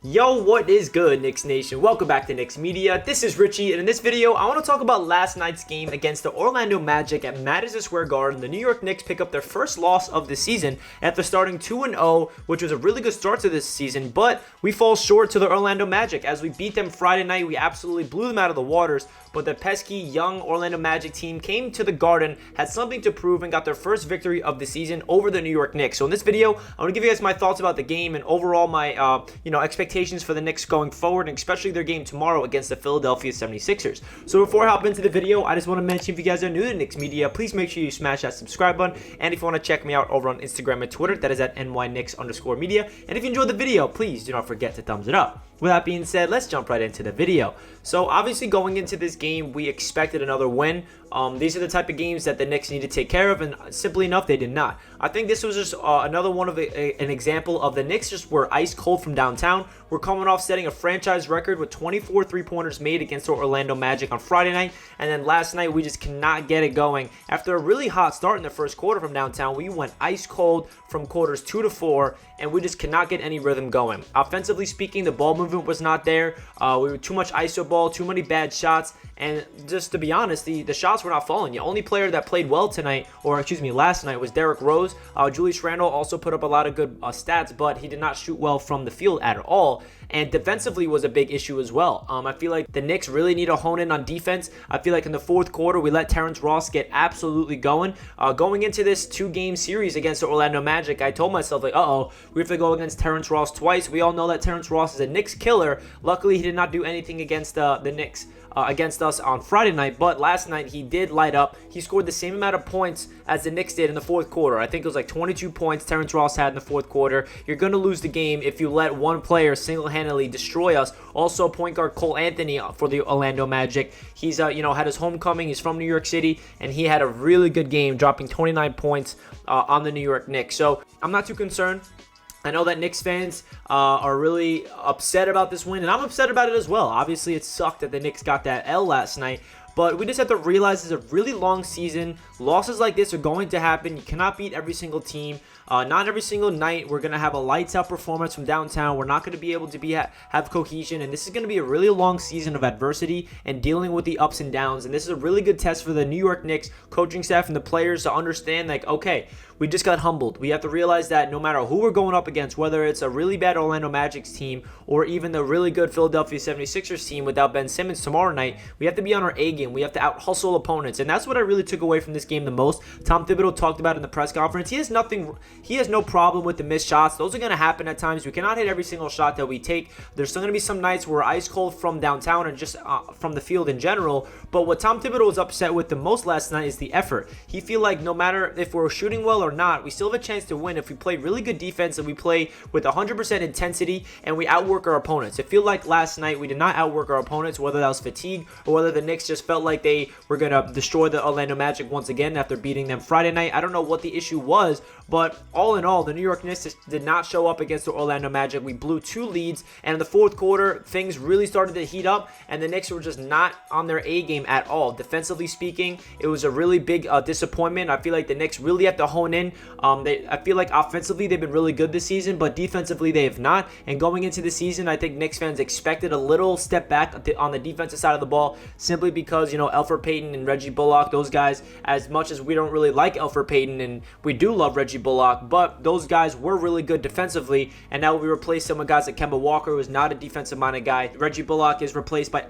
Yo, what is good, Knicks Nation? Welcome back to Knicks Media. This is Richie, and in this video, I want to talk about last night's game against the Orlando Magic at Madison Square Garden. The New York Knicks pick up their first loss of the season after starting 2-0, which was a really good start to this season, but we fall short to the Orlando Magic. As we beat them Friday night, we absolutely blew them out of the waters, but the pesky young Orlando Magic team came to the Garden, had something to prove, and got their first victory of the season over the New York Knicks. So in this video, I want to give you guys my thoughts about the game and overall my, expectations for the Knicks going forward, and especially their game tomorrow against the Philadelphia 76ers. So before I hop into the video, I just want to mention, if you guys are new to Knicks Media, please make sure you smash that subscribe button. And if you want to check me out over on Instagram and Twitter, that is at nyknicks_media. And if you enjoyed the video, please do not forget to thumbs it up. With that being said, let's jump right into the video. So obviously going into this game, we expected another win. These are the type of games that the Knicks need to take care of, and simply enough, they did not. I think this was just another one of an example of the Knicks just were ice cold from downtown. We're coming off setting a franchise record with 24 three-pointers made against the Orlando Magic on Friday night, and then last night we just cannot get it going. After a really hot start in the first quarter from downtown, we went ice cold from quarters 2 to 4, and we just cannot get any rhythm going. Offensively speaking, the ball movement was not there. We were too much iso ball, too many bad shots, and just to be honest, the shots were not falling. The only player that played well tonight, or excuse me, last night, was Derrick Rose. Julius Randle also put up a lot of good stats, but he did not shoot well from the field at all. And defensively was a big issue as well. I feel like the Knicks really need to hone in on defense. I feel like in the fourth quarter, we let Terrence Ross get absolutely going. Going into this two-game series against the Orlando Magic, I told myself, like, we have to go against Terrence Ross twice. We all know that Terrence Ross is a Knicks killer. Luckily, he did not do anything against the Knicks. Against us on Friday night, but last night he did light up. He scored the same amount of points as the Knicks did in the fourth quarter. I think it was like 22 points Terrence Ross had in the fourth quarter. You're going to lose the game if you let one player single-handedly destroy us. Also, point guard Cole Anthony for the Orlando Magic. He's had his homecoming. He's from New York City, and he had a really good game, dropping 29 points on the New York Knicks. So I'm not too concerned. I know that Knicks fans are really upset about this win, and I'm upset about it as well. Obviously, it sucked that the Knicks got that L last night, but we just have to realize it's a really long season. Losses like this are going to happen. You cannot beat every single team. Not every single night we're going to have a lights-out performance from downtown. We're not going to be able to have cohesion, and this is going to be a really long season of adversity and dealing with the ups and downs, and this is a really good test for the New York Knicks coaching staff and the players to understand, like, okay, we just got humbled. We have to realize that no matter who we're going up against, whether it's a really bad Orlando Magic's team or even the really good Philadelphia 76ers team without Ben Simmons tomorrow night, we have to be on our A game. We have to out-hustle opponents, and that's what I really took away from this game the most. Tom Thibodeau talked about in the press conference. He has no problem with the missed shots. Those are going to happen at times. We cannot hit every single shot that we take. There's still going to be some nights where we're ice cold from downtown and just from the field in general, but what Tom Thibodeau was upset with the most last night is the effort. He feel like no matter if we're shooting well or not, we still have a chance to win if we play really good defense and we play with 100% intensity and we outwork our opponents. I feel like last night we did not outwork our opponents, whether that was fatigue or whether the Knicks just felt like they were going to destroy the Orlando Magic once again after beating them Friday night. I don't know what the issue was, but all in all, the New York Knicks did not show up against the Orlando Magic. We blew 2 leads, and in the fourth quarter, things really started to heat up, and the Knicks were just not on their A game at all. Defensively speaking, it was a really big disappointment. I feel like the Knicks really have to hone in. I feel like offensively they've been really good this season, but defensively they have not. And going into the season, I think Knicks fans expected a little step back on the defensive side of the ball, simply because, Elfrid Payton and Reggie Bullock, those guys, as much as we don't really like Elfrid Payton and we do love Reggie Bullock, but those guys were really good defensively, and now we replace them with guys like Kemba Walker, who is not a defensive-minded guy. Reggie Bullock is replaced by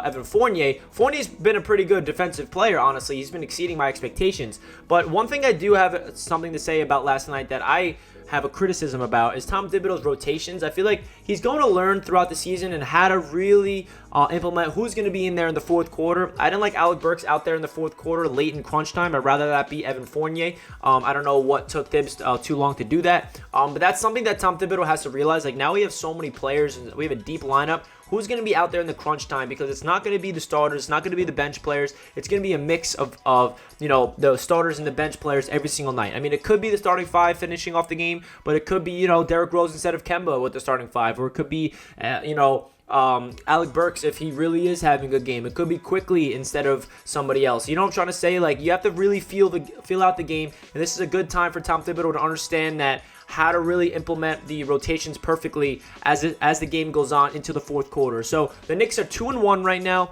Evan Fournier. Fournier's been a pretty good defensive player, honestly. He's been exceeding my expectations. But one thing I do have something to say about last night that I have a criticism about is Tom Thibodeau's rotations. I feel like he's going to learn throughout the season and how to really implement who's going to be in there in the fourth quarter. I didn't like Alec Burks out there in the fourth quarter late in crunch time. I'd rather that be Evan Fournier. I don't know what took Thibs too long to do that. But that's something that Tom Thibodeau has to realize. Like, now we have so many players and we have a deep lineup. Who's going to be out there in the crunch time? Because it's not going to be the starters. It's not going to be the bench players. It's going to be a mix of the starters and the bench players every single night. I mean, it could be the starting 5 finishing off the game, but it could be, Derrick Rose instead of Kemba with the starting 5, or it could be, Alec Burks if he really is having a good game. It could be Quickly instead of somebody else. You know what I'm trying to say? Like, you have to really feel out the game, and this is a good time for Tom Thibodeau to understand that how to really implement the rotations perfectly as the game goes on into the fourth quarter. So the Knicks are 2-1 right now,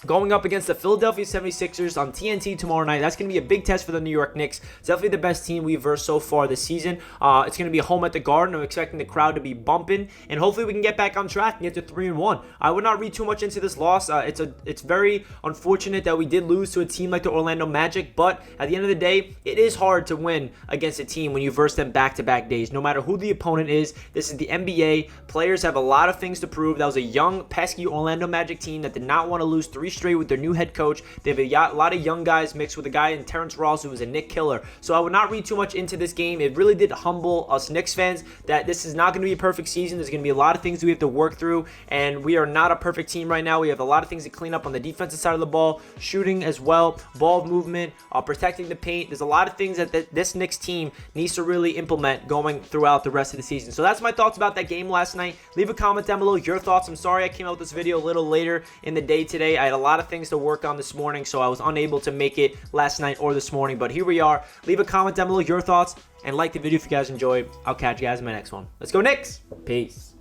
going up against the Philadelphia 76ers on TNT tomorrow night. That's going to be a big test for the New York Knicks. It's definitely the best team we've versed so far this season. It's going to be home at the Garden. I'm expecting the crowd to be bumping, and hopefully we can get back on track and get to 3-1. I would not read too much into this loss. It's very unfortunate that we did lose to a team like the Orlando Magic, but at the end of the day, it is hard to win against a team when you verse them back-to-back days. No matter who the opponent is, this is the NBA. Players have a lot of things to prove. That was a young, pesky Orlando Magic team that did not want to lose 3 straight with their new head coach. They have a lot of young guys mixed with a guy in Terrence Ross who was a Knick killer. So I would not read too much into this game. It really did humble us Knicks fans that this is not going to be a perfect season. There's going to be a lot of things we have to work through, and we are not a perfect team right now. We have a lot of things to clean up on the defensive side of the ball, shooting as well, ball movement, protecting the paint. There's a lot of things that this Knicks team needs to really implement going throughout the rest of the season. So that's my thoughts about that game last night. Leave a comment down below your thoughts. I'm sorry I came out with this video a little later in the day today. I had a lot of things to work on this morning, so I was unable to make it last night or this morning, but here we are. Leave a comment down below your thoughts and like the video if you guys enjoyed. I'll catch you guys in my next one. Let's go Knicks. Peace.